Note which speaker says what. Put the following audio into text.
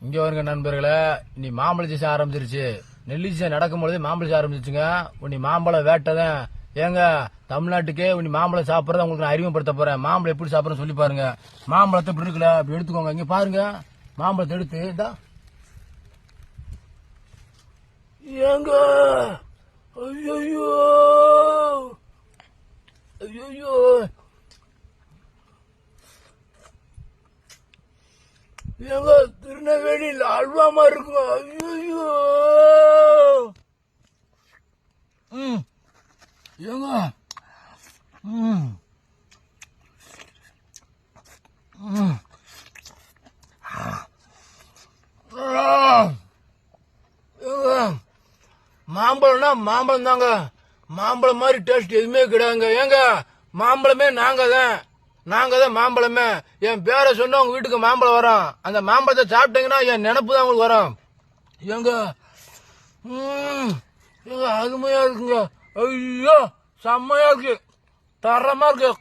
Speaker 1: இங்க வருங்க நண்பர்களே, நீ மாம்பழ சீசன் ஆரம்பிச்சிருச்சு. நெல்லி சீசன் நடக்கும்பொழுது மாம்பழ சீசன் ஆரம்பிச்சிருச்சுங்க. உன்னை மாம்பழம் வேட்டதான் ஏங்க தமிழ்நாட்டுக்கே உன்னை மாம்பழம் சாப்பிட்றத உங்களுக்கு நான் அறிமுகப்படுத்த போறேன். மாம்பழம் எப்படி சாப்பிட்றேன்னு சொல்லி பாருங்க. மாம்பழத்தை இப்படி இருக்குல்ல, அப்படி எடுத்துக்கோங்க. இங்க பாருங்க, மாம்பழத்தை எடுத்து இந்தா ஏங்க. ஐயோ ஐயோ, ஏங்க திருநெல்வேலியில் அல்வாமா இருக்குங்க. ஐயோ ஏங்க மாம்பழம்னா மாம்பழம் தாங்க. மாம்பழம் மாதிரி டேஸ்ட் எதுவுமே கிடையாதுங்க. ஏங்க மாம்பழமே நாங்க தான் மாம்பழமே. என் பேரை சொன்னா உங்க வீட்டுக்கு மாம்பழம் வரும். அந்த மாம்பழத்தை சாப்பிட்டீங்கன்னா என் நினப்பு தான் உங்களுக்கு வரும். ஏங்க ஏங்க அருமையா இருக்குங்க. ஐயோ செம்மையா இருக்கு, தரமா இருக்கு.